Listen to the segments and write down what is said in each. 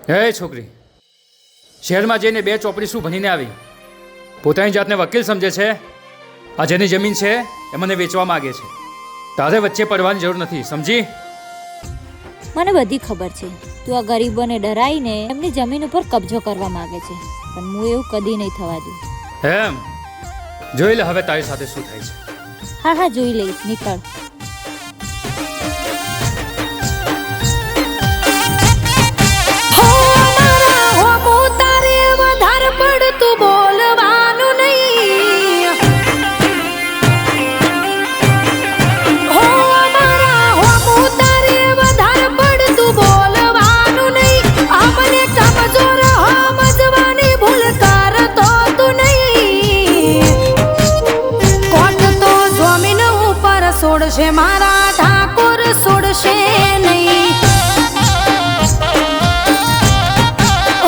હે છોકરી, શહેરમાં જઈને 2 ચોપડી શું ભણીને આવી? પોતાની જાતને વકીલ સમજે છે? આ જેની જમીન છે એ મને વેચવા માંગે છે. તારે વચ્ચે પડવાની જરૂર નથી, સમજી? મને બધી ખબર છે. તું આ ગરીબોને ડરાઈને એમની જમીન ઉપર કબજો કરવા માંગે છે, પણ હું એવું કદી નહીં થવા દઉં. એમ? જોઈ લે હવે તારી સાથે શું થાય છે. હા હા, જોઈ લઈશ. નીકળ. છોડશે મારા ઠાકોર, છોડશે નહીં.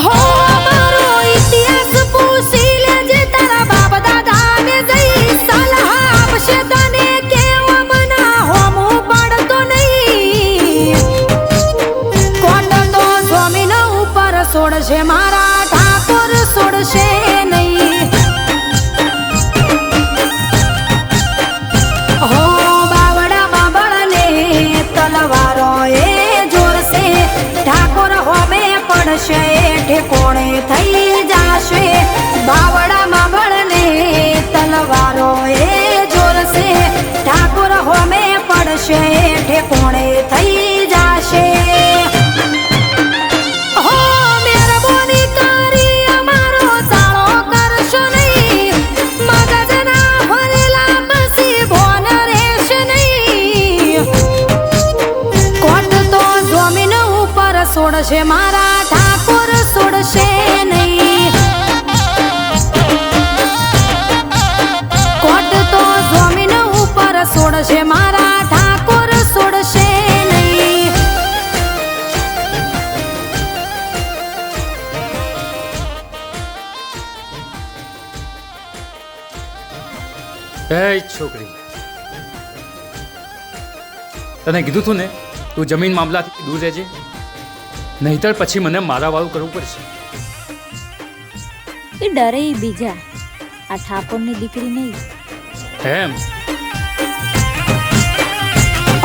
હો મારો ઇતિહાસ પૂછી લેજે, તારા બાપ દાદાને જઈ સલાહ આપશે તને, કેવા બના હોમું પડતો નહીં. કોટ તો જમીન ઉપર છોડશે મારા ઠાકોર, છોડશે નહીં. તલવારો એ જોરશે, ઠાકોર હોમે પડશે, ઠેકોણે થઈ જાશે. બાવડામાં બળને તલવારો એ જોરશે, ઠાકોર હોમે પડશે, ઠેકોણે થઈ જાશે. હો મહેરબાની કરી અમારો ચાળો કરશો નહીં, મગજના ભરેલા પછી ભોન રહેશે નહીં. છોડશે મારા ઠાકોર, છોડશે નહીં. કોટ તો જમીન ઉપર છોડશે મારા ઠાકોર, છોડશે નહીં. હે છોકરી, તને કીધું તું ને તું જમીન મામલાથી દૂર રહેજે, નહીતર પછી મને મારાવાળું કરવું પડશે. એ ડરે ઈ બીજા, આ ઠાકોરની દીકરી નહીં. એમ?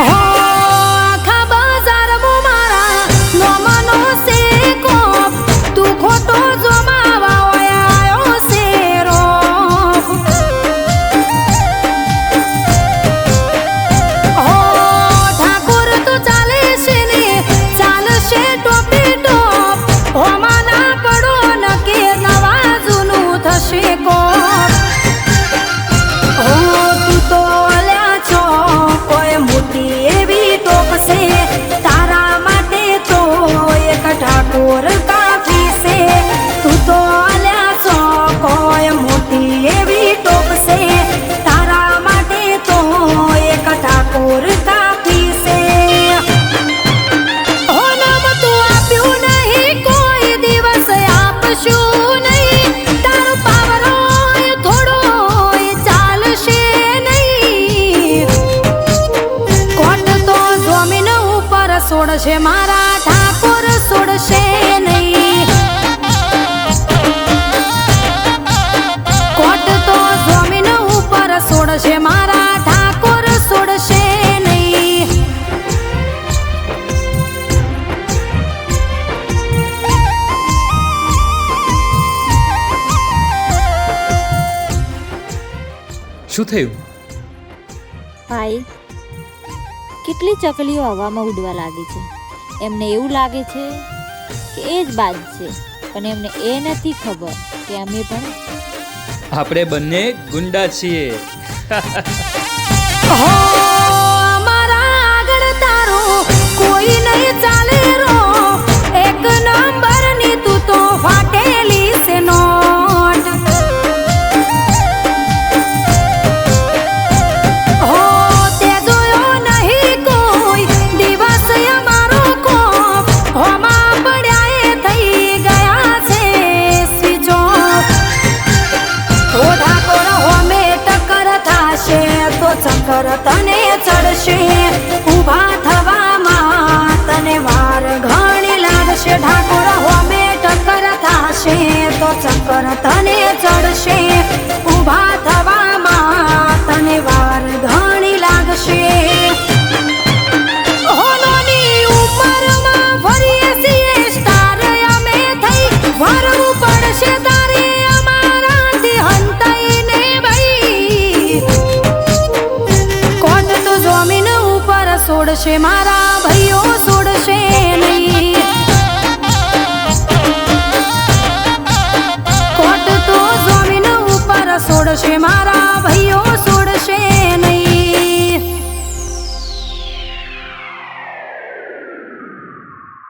આખા બજારમાં મારા નોમનો શેકો, તું ખોટો જોમાવા આવ્યો શેરો. ઠાકોર તો ચાલે છે ને ચાલશે ટોપી ટોપ, હોમાં ના પડો ન કે નવા જૂનું થશે કોપ. તું તો અલ્યા છો કોઈ મોટી એવી ટોપ છે, તારા માટે તો એક ઠાકોર કાફી છે. તું તો અલ્યા છો કોઈ મોટી એવી ટોપ છે, તારા માટે તો એક ઠાકોર કાફી છે. આપશું નહીં, તારો પાવરો થોડો ચાલશે નહીં. કોટ તો જમીન ઉપર છોડશે મારા ઠાકોર, છોડશે નહીં. કોટ તો જમીન ઉપર છોડશે મારા ઠાકોર, છોડશે નહીં. શું થયું? ભાઈ, કેટલી ચકલીઓ હવામાં ઉડવા લાગી છે. એમને એવું લાગે છે કે એ જ બાજ છે, પણ એમને એ નથી ખબર કે અમે પણ આપણે બંને ગુંડા છીએ. મારા આગળ તારો કોઈ નહીં ચાલે રો, એક નંબરની તું તો ફાટેલી છે નોટ. તે જોયો નહીં કોઈ દિવસ અમારો કોપ, હોમાં પડ્યા એ થઈ ગયા છે સ્વીચો. ઠાકોર હોમે ટક્કર થાશે તો ચક્કર તને છોડશે મારા ભાઈઓ છોડશે નહીં કોટ તો જમીન ઉપર છોડશે મારા